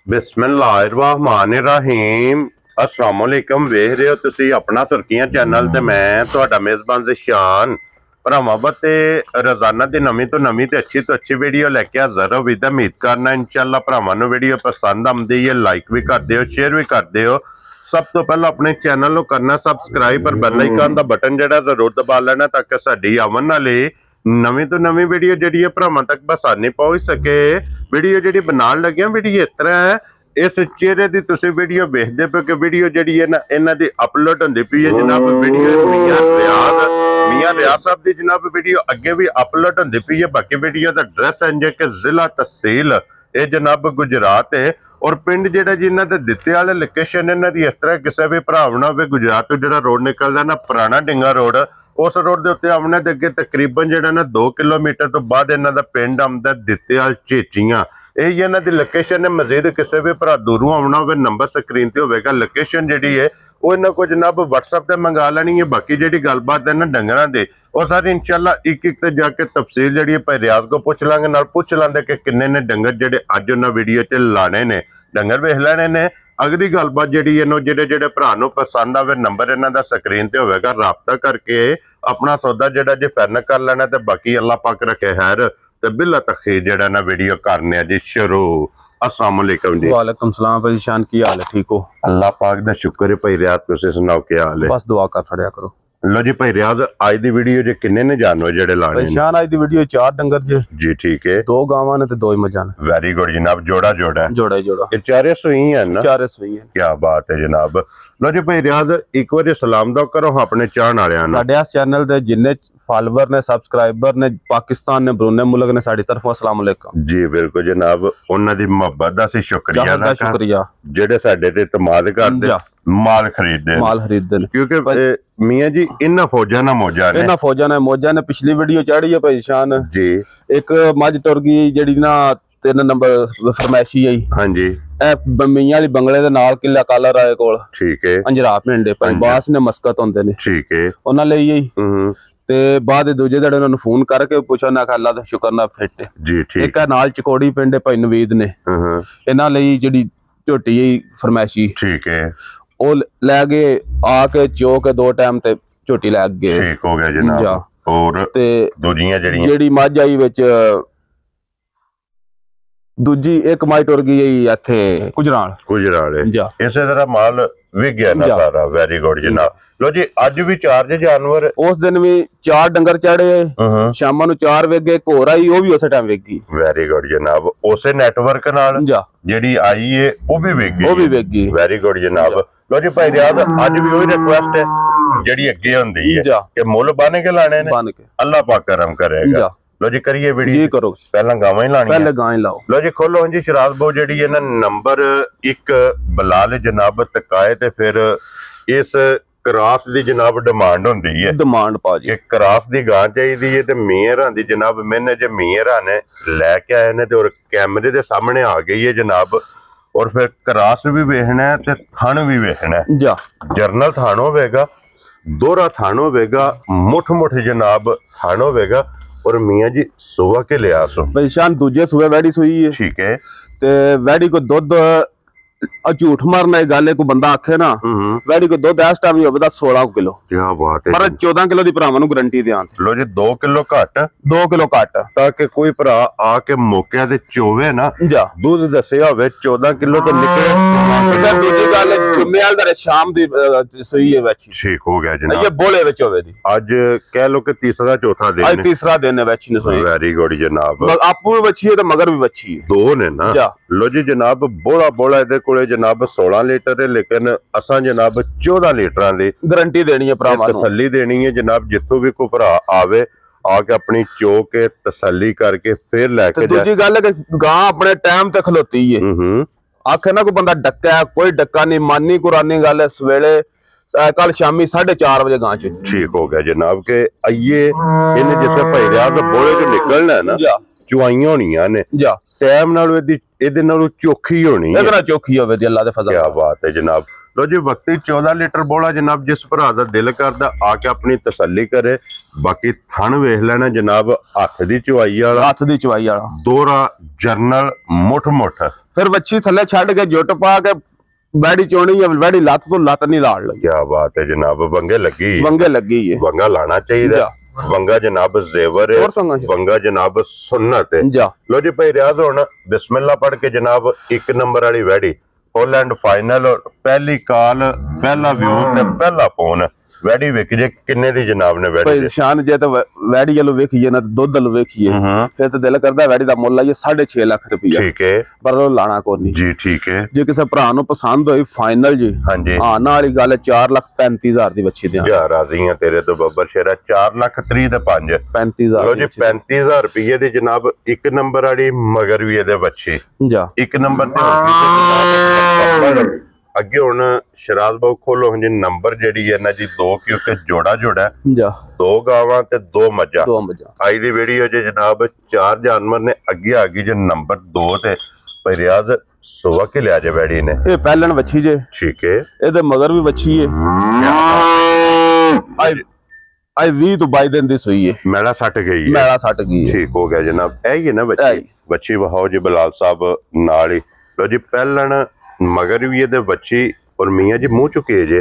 बिस्मिल्लाहिर्रहमानिर्रहीम अस्सलाम वालेकुम। वेख रहे हो तुसी अपना सुर्खियां चैनल ते मैं तुहाडा मेज़बान ज़िशान भरावां बते रोजाना दी नवीं तो अच्छी वीडियो लैके हाज़र हो। विद उम्मीद करना इंशाअल्लाह भरावां नूं वीडियो पसंद आउंदी है। लाइक भी कर दिओ, शेयर भी कर दिओ। सब तो पहला अपने चैनल नूं करना सबसक्राइब और बेल आइकन दा बटन जिहड़ा जरूर दबा लेना ताकि साडी आवन वाली नवीं तो नवीं वीडियो जिहड़ी है भरावां तक बसानी पहुंच सके। वीडियो जिहड़ी बनाउण लग्गिआं वीडियो इस तरह है, इस चेहरे की तुसी वीडियो वेखदे पे कि वीडियो जिहड़ी है ना इन्हां दी अपलोड हुंदी पई है जनाब। वीडियो मियां रियाज साहब दी जनाब वीडियो अगे भी अपलोड हुंदी पई है। बाकी वीडियो दा एड्रैस है कि जिला तहसील ये जनाब गुजरात है और पिंड जिहड़ा जिन्हां दे दित्ते वाले लोकेशन इन्हां दी इस तरह किसी भी भरावां नाल होवे गुजरात तो जिहड़ा रोड निकलदा ना पुराना डिंगा रोड, उस रोड के उत्ते आमने दे अगे तकरीबन जिहड़ा ना 2 किलोमीटर तो बाद इन्हां दा पिंड आउंदा दित्तेवाल चेचियां। यही इन्हां दी लोकेशन है। मजीद किसी भी भरा दूरों आना हो नंबर स्क्रीन ते होवेगा। लोकेशन जिहड़ी है वो इन्हां को जनाब WhatsApp ते मंगा लैनी है। बाकी जिहड़ी गलबात है ना डंगरां दे और सारी इंशाअल्लाह एक एक ते जाके तफसील जिहड़ी भाई रियाज को पुछ लांगे, नाल पुछ लांदे कि किन्ने ने डंगर जिहड़े अज उन्हां वीडियो च लाने ने, डंगर वेख लेने ने। अगली गलबात जिहड़ी है जिहड़े जिहड़े भरा नूं पसंद आवे नंबर इन्हां दा स्क्रीन ते होवेगा, राबता करके अपना सौदा जिहड़ा जे फाइनल कर लेना। ते बाकी अल्लाह पाक रखे खैर ते बिला तखीर जिहड़ा ना वीडियो करने जी शुरू। अस्सलाम वालेकुम जी। वालेकुम सलाम भाई शान, की हाल है? ठीक हो? अल्लाह पाक दा शुक्र है। भाई रियाज तुसीं सुनाओ क्या हाल है? बस दुआ कर छड़िया करो। लो जी भाई रियाज आज दी वीडियो जे किन्ने ने जानवर जेड़े लाने भाई शान आज दी वीडियो 4 डंगर जी ठीक है, 2 गावां ने ते 2 मझां ने। वेरी गुड जनाब। जोड़ा जोड़ा जोड़ा ही जोड़ा, ये चारे सुई है ना? चारे सुई है। क्या बात है जनाब। लो जी भाई रियाज एक बार सलाम दो करो अपने चाहण वालियां नूं। साडे इस चैनल दे जिन्ने फॉलोवर ने, सब्सक्राइबर ने, पाकिस्तान ने, ब्रूने मुल्क ने, साडी तरफों अस्सलाम वालेकुम जी। बिल्कुल जनाब, उन्हां दी मोहब्बत दा शुक्रिया ना, शुक्रिया जेडे साडे ते इतमाद करदे माल खरीदते ने। क्योंकि मियां जी इन्हां फौजां ना मौजा ने पिछली वीडियो चाड़ी है भाई शान जी। एक मझ टुर गई जेड़ी ना 3 नंबर फरमैशी आई। हां जी, मियां वाली बंगले दे नाल किला काला राय कोल, ठीक है, अंजरा पिंड भाई बास ने मस्कत होंदे ने, ठीक है, उन्हां लई आई ते बाद दूजे दड़े उन्होंने फोन करके पूछा ना अल्लाह दा शुक्र ना फिट है जी। ठीक एक नाल चकोड़ी पिंड भाई नवीद ने इन्हां लई जेड़ी झोटी फरमैशी, ठीक है, ओ लै गए आके चो के 2 टाइम ते झोटी लै गए, ठीक हो गया जनाब। और ते दूजियां जेड़ी मझ आई विच दूजी एक माई टुर गई इत्थे गुजराल इसे तरह माल विक गया ना सारा। वेरी गुड जनाब। लो जी अज भी 4 जानवर, उस दिन भी 4 डंगर चढ़े, शामां नूं 4 विक गए, घोर आई वो भी उस टाइम विक गई। वेरी गुड जनाब। उसे नेटवर्क नाल जेड़ी आई है वो भी विक गई। वेरी गुड जनाब। लो जी भाई रियाज अज भी वही रिक्वेस्ट है जेड़ी अगे हुंदी है कि मुल बन के लाने ने, अल्लाह पाक करम करेगा। लो जी करिए वीडियो करो, पहला गावां ही लानी, पहले गां ही लाओ। लो जी खोलो जी शराज बो जेड़ी है ना नंबर 1 बलाल जनाब तकाए ते फिर इस क्रॉस दी जनाब डिमांड होंदी है, डिमांड पा जी क्रॉस दी गां चाहिदी है ते मेहरां दी जनाब मैंने जे मेहरां ने लेके आए ने ते और कैमरे दे सामने आ गई है जनाब। और फिर क्रॉस भी वेखना है ते थन भी वेखना है। जर्नल थान होवेगा, दोहरा थान होवेगा, मुठ जनाब थान होवेगा। और मियां जी सुबह के लिया सो भाई शान दूजे सुबह वैडी सुई है, ठीक है, ते वैडी को दूध झूठ मारना है गल को बंदा आखे ना वैडी को दूध इस टाइम होवे 16 किलो। क्या बात है। पर 14 किलो दी भरावां नूं गारंटी देआं। लो जी 2 किलो घट ताकि कोई भरा आके मौके ते चोवे ना दूध दसिया होवे 14 किलो तो निकले। दूजी गल जुम्मे वाले दिन शाम दी सही है वैची, ठीक हो गया जनाब। ये बोले विच होवे दी आज कह लो कि तीसरा चौथा दिन, आज तीसरा दिन है वैची ने सही। वेरी गुड जनाब। आपू भी वच्छी है ते मगर भी वच्छी है, 2 ने ना। लो जी जनाब बोला इहदे कोले जनाब 16 लीटर है, लेकिन असा जनाब 14 लीटर दी गारंटी देनी है, तसल्ली देनी है जनाब। जिथों भी कोई भरा आवे आके अपनी चो के तसल्ली करके फिर लैके जाए। दूजी गल है कि गां अपने टाइम ते खलोती है, आखे ना कोई बंदा डक्का है, कोई डक्का नहीं। मानी कुरानी गल है सवेले कल शामी 4:30 बजे गां च, ठीक हो गया जनाब। के आइए इन्हें जैसे भाई रियाज बोले जो निकलना है ना ਚੁਆਈਆਂ ਹੋਣੀਆਂ ਨੇ ਜਾ ਟਾਈਮ ਨਾਲ ਇਹਦੇ ਨਾਲੋਂ ਚੋਖੀ ਹੋਣੀ ਇਹਦੇ ਨਾਲ ਚੋਖੀ ਹੋਵੇ ਤੇ ਅੱਲਾ ਦੇ ਫਜ਼ਲ ਕੀ ਬਾਤ ਹੈ ਜਨਾਬ। ਲੋ ਜੀ ਵਕਤੀ 14 ਲੀਟਰ ਬੋਲਾ ਜਨਾਬ, ਜਿਸ ਭਰਾ ਦਾ ਦਿਲ ਕਰਦਾ ਆ ਕੇ ਆਪਣੀ ਤਸੱਲੀ ਕਰੇ। ਬਾਕੀ ਥਣ ਵੇਖ ਲੈਣਾ ਜਨਾਬ, ਹੱਥ ਦੀ ਚੁਆਈ ਵਾਲਾ, ਹੱਥ ਦੀ ਚੁਆਈ ਵਾਲਾ ਦੋਰਾ ਜਰਨਲ ਮੁੱਠ ਫਿਰ ਵੱਛੀ ਥੱਲੇ ਛੱਡ ਕੇ ਜੁੱਟ ਪਾ ਕੇ ਬੈੜੀ ਚੋਣੀ ਹੈ, ਬੈੜੀ ਲੱਤ ਤੋਂ ਲੱਤ ਨਹੀਂ ਲਾੜ ਲਈ। ਕੀ ਬਾਤ ਹੈ ਜਨਾਬ, ਵੰਗੇ ਲੱਗੀ ਹੈ, ਵੰਗਾ ਲਾਣਾ ਚਾਹੀਦਾ। ਵੰਗਾ ਜਨਾਬ ਜ਼ੇਵਰ ਹੈ, ਵੰਗਾ ਜਨਾਬ ਸੁन्नत है। लो जी भाई रियाज होना बिस्मिल्लाह पढ़ के जनाब 1 नंबर वाली वैडी फुल एंड फाइनल और पहली कॉल पहला व्यू ते पहला फोन वैडी वेख जे किन्ने दी जनाब ने वैडी भाई शान जे तो वैडी वालो वेखिए ना दुध वालो वेखिए फिर तो दिल करदा वैडी दा मुੱਲ आइए 6.5 लाख रुपया। ठीक है, पर वो लाना कोई नहीं जी। ठीक है, जे किसी भरा नु पसंद होई फाइनल जी। हां जी, हां ना वाली गल 4,35,000 दी बच्ची दे यार राजी हैं तेरे तो बब्बर शेरा 4,30,000 ते 5 35,000। लो जी 35,000 रुपये दी जनाब 1 नंबर वाली मगर भी ਇਹਦੇ ਬੱਚੇ जा 1 नंबर ते ਅੱਗੇ ਹੁਣ ਸ਼ਰਾਜ਼ ਬਾਉ ਖੋਲੋ ਜੀ ਨੰਬਰ ਜਿਹੜੀ ਹੈ ਨਾ ਜੀ 2 ਕਿਉਂਕਿ ਜੋੜਾ ਜਾ 2 ਗਾਵਾਂ ਤੇ 2 ਮੱਝਾਂ ਅੱਜ ਦੀ ਵੀਡੀਓ ਜੇ ਜਨਾਬ 4 ਜਾਨਵਰ ਨੇ ਅੱਗੇ ਆ ਗਈ ਜੇ ਨੰਬਰ 2 ਤੇ ਭਾਈ ਰਿਆਜ਼ ਸੁਬਹ ਕੇ ਲਿਆ ਜੇ ਵੈੜੀ ਨੇ ਇਹ ਪਹਿਲਣ ਵੱਛੀ ਜੇ। ਠੀਕ ਹੈ, ਇਹਦੇ ਮਗਰ ਵੀ ਵੱਛੀ ਹੈ। आई 20 तो 22 दिन दी सुई है, मैला सट गई है, मैला सट गई है। ठीक हो गया जनाब, यही है ना बच्ची बच्ची बहाओ जी बलाल साहब नाल ही। लो जी पहलन मगर भी ये बच्ची और मियां जी मुंह चुके जे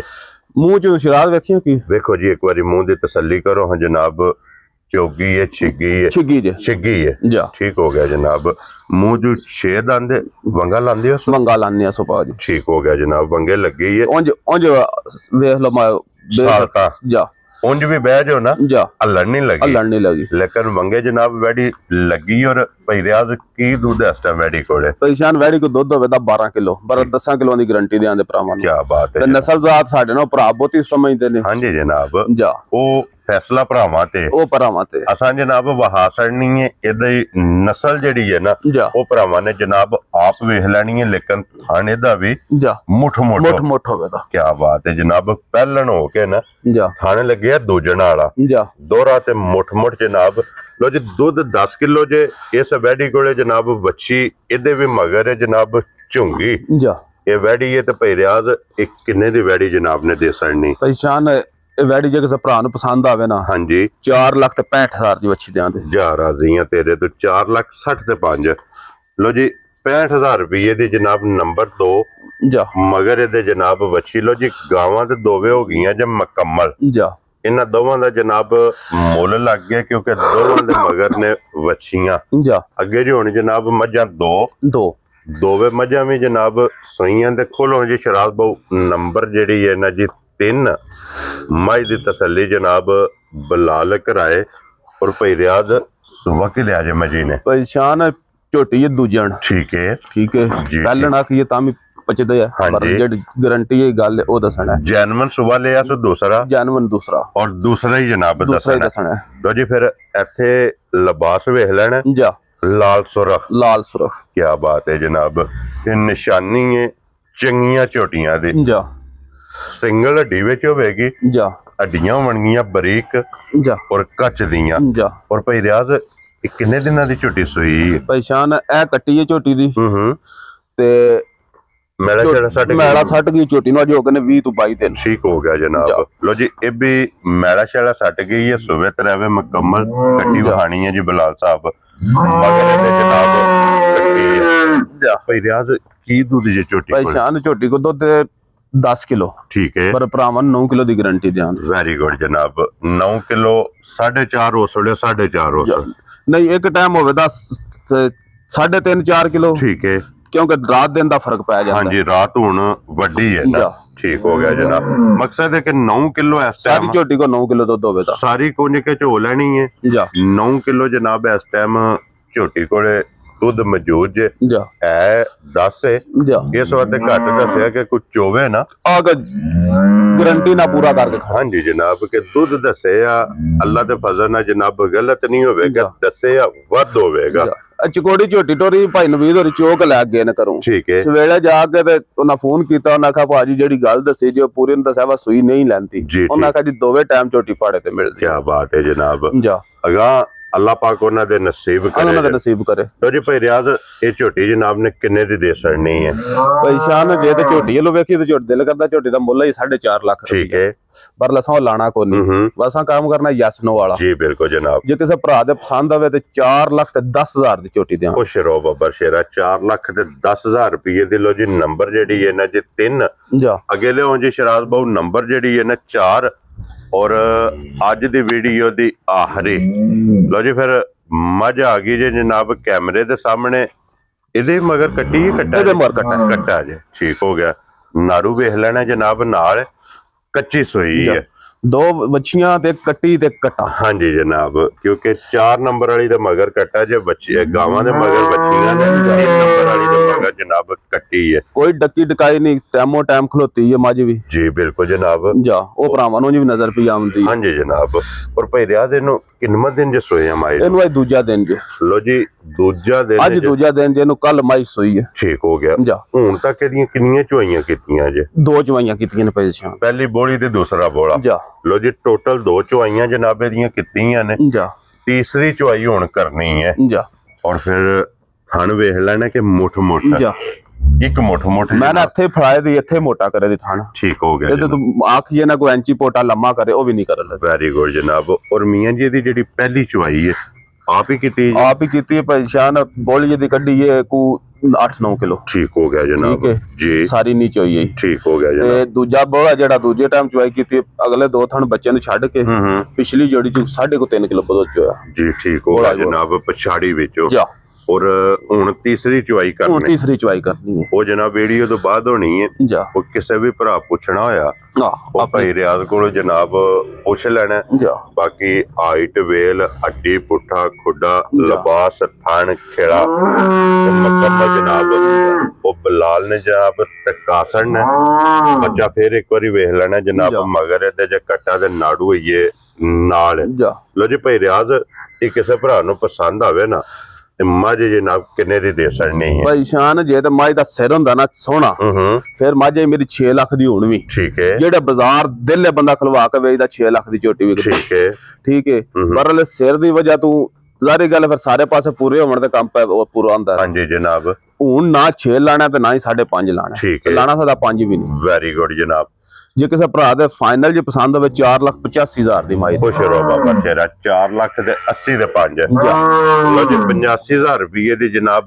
मुंह चो शराब वेखियो की देखो जी एक बारी मुंह दी तसल्ली करो। हाँ जनाब चोगी है छिगी है जा ठीक हो गया जनाब। मुंह जो 6 दंद वंगा लांदी है, वंगा लाने सुपा जी ठीक हो गया जनाब, वंगे लग गई है। ओंज देख लो जा उंज भी बह जाओ ना जा हलन नहीं लगी लेकिन वंगे जनाब वैडी लगी। और भाई रियाज की दूध इस टाइम वैडी कोले परेशान वैडी को दूध होवे 12 किलो 10 किलो दी गारंटी देंदे भरावां नूं। क्या बात है, नस्ल जात साडे नाल भरा बहुती समझदे ने। हां जी जनाब जा ओ फैसला भरावां ते असां जनाब वहा सड़नी है इहदी नस्ल जेड़ी है ना ओ भरावां ने जनाब आप वेख लैनी है। लेकिन थाने दा भी जा मुठ होवेगा। क्या बात है जनाब, पहलन हो के ना जा थाने लगे दूजन वाला जा दोहरा ते मुठ जनाब। लो जी दूध 10 किलो जे इस वैडी कोले जनाब बच्ची इहदे भी मगर है जनाब झुंगी जा ये वैडी है ते भाई रियाज एक किन्ने दी वैडी जनाब ने दे सड़नी परेशान वैडी जे किसी भरा पसंद आवे ना। हाँ जी 4,65,000 दी बच्ची देंदे जा राजी हैं तेरे तो 4,60,000 ते 5। लो जी 65,000 रुपये दी जनाब नंबर 2 जा मगर ये जनाब बच्ची। लो जी गावां ते दोवे हो गई जब मुकम्मल जा इन्हां दोवां दा जनाब मुल लग गया क्योंकि दोवां दे मगर ने बच्चियां जा अगे जी हुण जनाब मझां दोवे मझां भी जनाब सोईयां ते खोलो जी शराब बहु नंबर जेड़ी है ना जी 3 मई दी तसल्ली जनाब बलाल कराए। और भाई रियाज सुबह के लिया जे मजी ने परेशान झोटी है दूजन ठीक है पहलन आखिए तां पचदे है। हाँ जी गारंटी है गल ओ दसना है जैनवन सुबह ले सो दूसरा और दूसरा ही जनाब दसना है। तो जी फिर इत्थे लिबास वेख लेना जा लाल सुरख क्या बात है जनाब। ये निशानी है चंगियां झोटियां दी जा सिंगल हड्डी विच होवेगी जा हड्डियां होणगीਆਂ बरीक जा और कच दियां जा। और भाई रियाज किन्ने दिनां दी झोटी सूई पहचान ए कट्टी है झोटी दी ते मैला सट गई झोटी नु जो कने 20 तो 22 दिन ठीक हो गया जनाब। लो जी ये भी मैला शैला सट गई है सुबह तरह मुकम्मल कट्टी बहानी है जी बलाल साहब मगर जनाब कट्टी है भाई रियाज की दूध जी झोटी पहचान झोटी को दूध 10 किलो ठीक है पर भरावां 9 किलो दी गारंटी दें। वेरी गुड जनाब 9 किलो 4.5 हो सड़े 4.5 नहीं एक टाइम होवे 10 3.5 4 किलो ठीक है क्योंकि रात दिन दा फर्क पै जांदा। हां जी रात हुण वड्डी है ना ठीक हो गया जनाब। मकसद है कि 9 किलो इस टाइम सारी झोटी को 9 किलो दूध होवे दा सारी कोने के झो लेनी है जा 9 किलो जनाब इस टाइम झोटी कोले दूध मौजूद जे है 10 है इस वक्त घट दसिया कि कुछ चोवे ना गारंटी ना पूरा करके। हाँ जी जनाब के दूध दसे अल्लाह दे फजल ना जनाब गलत नहीं होवेगा दसे वध होवेगा। चकोड़ी झोटी टोरी भाई नवीद होरी चौक लै गए न करूं ठीक है सवेले जाके ते उन्हां फोन कीता उन्हां आखा भाजी जेड़ी गल दसी जो पूरी ने दस्या वा सूई नहीं लैंदी उन्हां आखा जी दोवे टाइम झोटी पाड़े ते मिलदी। क्या बात है जनाब। जा अगा अल्लाह पाक उन्हां दे नसीब करे तो जी भाई रियाज ये झोटी जनाब ने किन्ने दी दे छड़नी है भाई शान जे ते झोटी लो वेखी ते झोटी दिल करदा झोटी दा मुੱਲ ही 4.5 लाख ठीक है पर लसा लाना को नहीं बस काम करना यस नो वाला जी बिल्कुल जनाब जे किसी भरा दे पसंद आवे ते 4 लाख ते 10,000 दी झोटी दें खुश रहो बाबा शेरा 4 लाख ते 10,000 रुपये दी लो जी नंबर जेडी है ना जी 3 जा अगे ले जी शराज बहु नंबर जेडी है ना 4 और अज दी वीडियो दी आखिरी लो जी फिर मज आ गई जे जनाब कैमरे दे सामने इहदे मगर कट्टी कट्टा जे ठीक हो गया नाड़ू वेख लेना जनाब नाल कच्ची सोई है 2 बच्चियां ते कट्टी ते कट्टा हाँ जी जनाब क्योंकि 4 नंबर वाली दे मगर कट्टा जे बच्ची गावां दे मगर बच्चियां ने 3 नंबर वाली दे मगर जनाब कट्टी है कोई डक्की डकाई नहीं टाइमो टाइम खलोती है मज भी जी बिल्कुल जनाब जा ओ भरावां नु जी नजर पई आउंदी हाँ जी जनाब और भाई रियाज इनु किन्ना दिन जे सोया माई इनु आज दूजा दिन जे लो जी दूजा दिन आज दूजा दिन जे नु कल माई सोई है ठीक हो गया जा हुन तक एदियां किन्नियां चुआइयां कीतियां जे 2 चुआइयां कीतियां ने पैसे पहली बोली ते दूसरा बोला जा लो जी टोटल 2 चुआइयां जनाब एदियां कीतियां ने जा तीसरी चुआई हुन करनी है जा और फिर थन वेख लेना कि मुठ मुठ जा एक मुठ मुठ मैंने इथे फड़ाए दी इथे मोटा करे दी थन ठीक हो गया तो आख ये ना कोई इंची पोटा लम्मा करे ओ भी नहीं कर वेरी गुड जनाब और मियां जी दी जेडी पहली चुआई है आप ही कीती है पहचान बोली दी कड्डी ये को 8-9 किलो ठीक हो गया जनाब जी सारी नीचे होई है ठीक हो गया जनाब ते दूजा बोला जेड़ा दूजे टाइम चुआई कीती अगले 2 थन बच्चे नु छड के पिछली जोड़ी च 3.5 किलो बदल चोया जी ठीक हो गया जनाब पछाड़ी विचो जा और हुन तीसरी चुआई करनी है वो जनाब वीडियो तो बाद होनी है जा वो किसे भी भरा पूछना होया ओ भाई रियाज कोलो जनाब पूछ लेना बाकी हाइट वेल हड्डी पुठा खुडा लिबास थान खेड़ा मुकम्मल जनाब वो बिलाल ने जनाब टकासन ने बच्चा फिर एक बारी वेख लेना जनाब मगर ते जे कट्टा ते नाड़ू ये नाल लो जी भाई रियाज ये किसे भरा नु पसंद आवे ना माजे जनाब किन्ने दी दे छड़नी है भाई शान जे ते माई दा सिर हुंदा ना सोना फिर माजे मेरी 6 लाख दी हुन भी ठीक है जेड़ा बाजार दिल बंदा खलवा के वेचदा 6 लाख दी झोटी भी ठीक है पर सिर दी वजह तू जारी गल फिर सारे पासे पूरे होवन ते काम पे पूरा हुंदा हां जी जनाब हुन ना 6 लाना ते ना ही 5.5 लाना लाना सादा 5 भी नहीं वेरी गुड जनाब जे किसी भरा दे फाइनल जे पसंद होवे 4,85,000 दी माई खुश रहो बाबा शेरा 4 लाख ते 80 दे 5 लो जी 85,000 रुपये दी जनाब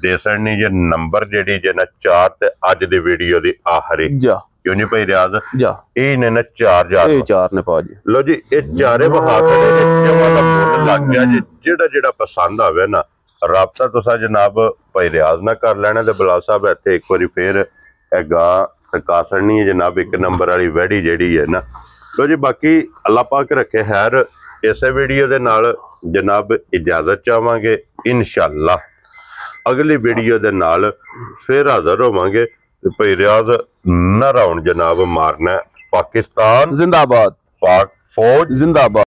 दे छड़नी जे नंबर जेडी जे ना 4 ते अज दी वीडियो दी आखिरी जा क्यों नहीं भाई रियाज जा ए ने ना 4 ने पा जी लो जी ए चारे बहा खड़े जे जमा दा मुੱਲ लग गया जे जेड़ा पसंद आवे ना राबता तुसा जनाब भाई रियाज ना कर लेना ते बिलाल साहब इत्थे एक बारी फिर ए गा कासनी है जनाब 1 नंबर वाली वैडी जेडी है ना लो जी बाकी अल्लाह पाक रखे खैर इस वीडियो दे नाल जनाब इजाजत चाहांगे इंशाअल्लाह अगली वीडियो दे नाल फिर हाजिर होवांगे भाई रियाज ना राउंड जनाब मारना पाकिस्तान जिंदाबाद पाक फौज जिंदाबाद।